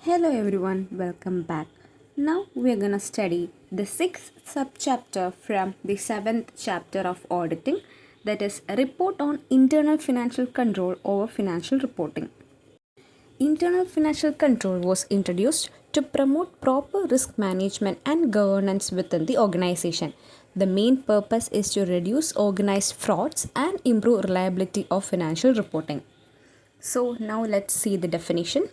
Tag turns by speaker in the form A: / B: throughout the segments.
A: Hello everyone, welcome back. Now we are going to study the sixth subchapter from the seventh chapter of auditing, that is, a report on internal financial control over financial reporting. Internal financial control was introduced to promote proper risk management and governance within the organization. The main purpose is to reduce organized frauds and improve reliability of financial reporting. So now let's see the definition.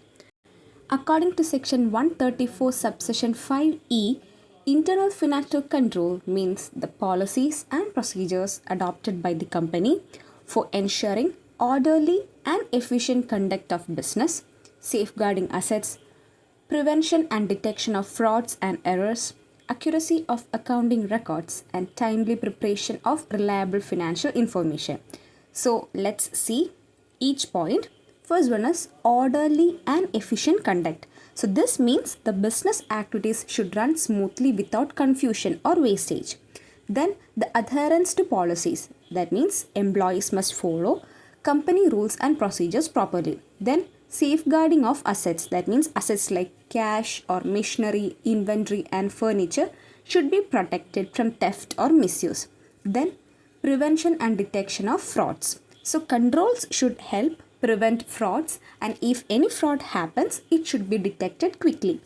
A: According to section 134 subsection 5e, internal financial control means the policies and procedures adopted by the company for ensuring orderly and efficient conduct of business, safeguarding assets, prevention and detection of frauds and errors, accuracy of accounting records, and timely preparation of reliable financial information. So let's see each point. First one is orderly and efficient conduct. So this means the business activities should run smoothly without confusion or wastage. Then the adherence to policies. That means employees must follow company rules and procedures properly. Then safeguarding of assets. That means assets like cash or machinery, inventory and furniture should be protected from theft or misuse. Then prevention and detection of frauds. So controls should help prevent frauds, and if any fraud happens, it should be detected quickly.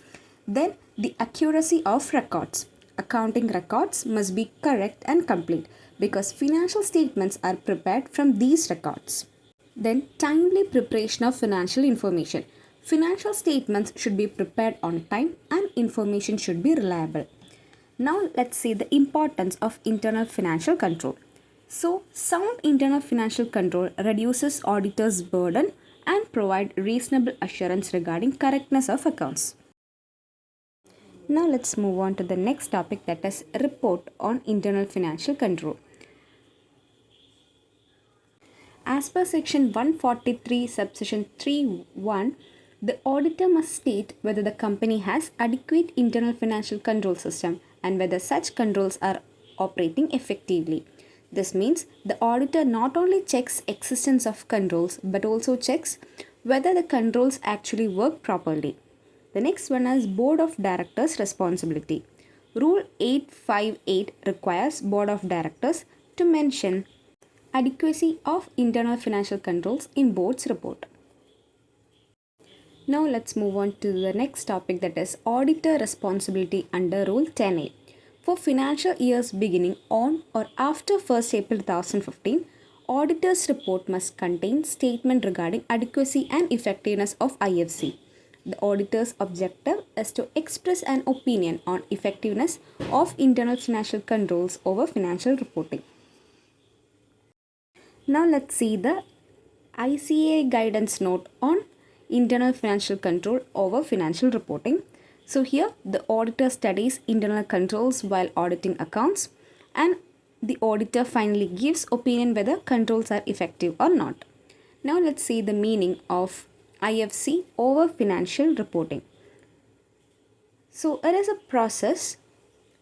A: Then the accuracy of records. Accounting records must be correct and complete because financial statements are prepared from these records. Then timely preparation of financial information. Financial statements should be prepared on time and information should be reliable. Now let's see the importance of internal financial control. So, sound internal financial control reduces auditors' burden and provide reasonable assurance regarding correctness of accounts. Now let's move on to the next topic, that is report on internal financial control. As per section 143 subsection 3(1), the auditor must state whether the company has adequate internal financial control system and whether such controls are operating effectively. This means the auditor not only checks existence of controls but also checks whether the controls actually work properly. The next one is Board of Directors responsibility. Rule 858 requires Board of Directors to mention adequacy of internal financial controls in board's report. Now let's move on to the next topic, that is auditor responsibility under Rule 10A. For financial years beginning on or after 1st April 2015, auditor's report must contain statement regarding adequacy and effectiveness of IFC. The auditor's objective is to express an opinion on effectiveness of internal financial controls over financial reporting. Now let's see the ICA guidance note on internal financial control over financial reporting. So here the auditor studies internal controls while auditing accounts, and the auditor finally gives opinion whether controls are effective or not. Now let's see the meaning of IFC over financial reporting. So it is a process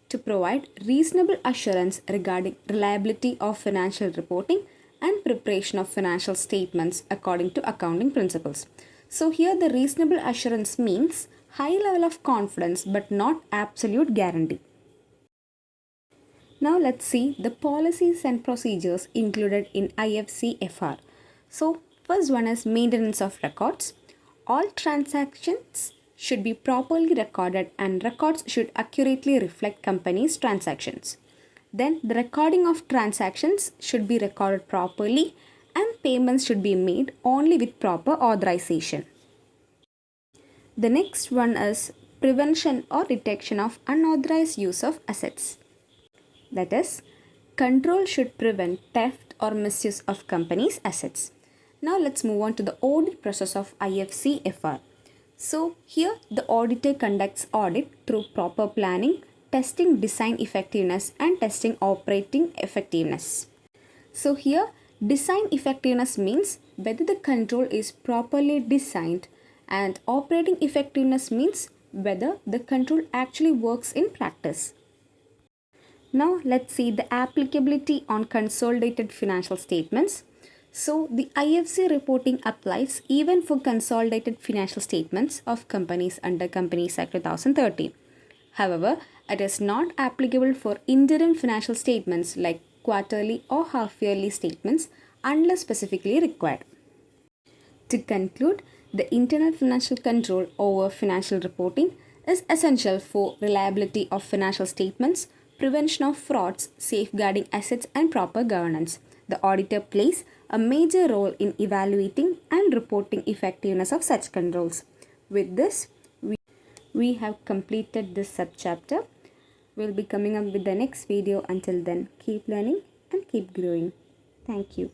A: to provide reasonable assurance regarding reliability of financial reporting and preparation of financial statements according to accounting principles. So here the reasonable assurance means high level of confidence but not absolute guarantee. Now let's see the policies and procedures included in IFC-FR. So first one is maintenance of records. All transactions should be properly recorded and records should accurately reflect company's transactions. Then the recording of transactions should be recorded properly and payments should be made only with proper authorization. The next one is prevention or detection of unauthorized use of assets. That is, control should prevent theft or misuse of company's assets. Now let's move on to the audit process of IFC-FR. So here the auditor conducts audit through proper planning, testing design effectiveness and testing operating effectiveness. So here design effectiveness means whether the control is properly designed, and operating effectiveness means whether the control actually works in practice. Now let's see the applicability on consolidated financial statements. So, the IFC reporting applies even for consolidated financial statements of companies under Companies Act 2013. However, it is not applicable for interim financial statements like quarterly or half yearly statements unless specifically required. To conclude, the internal financial control over financial reporting is essential for reliability of financial statements, prevention of frauds, safeguarding assets, and proper governance. The auditor plays a major role in evaluating and reporting effectiveness of such controls. With this, we have completed this subchapter. We'll be coming up with the next video. Until then, keep learning and keep growing. Thank you.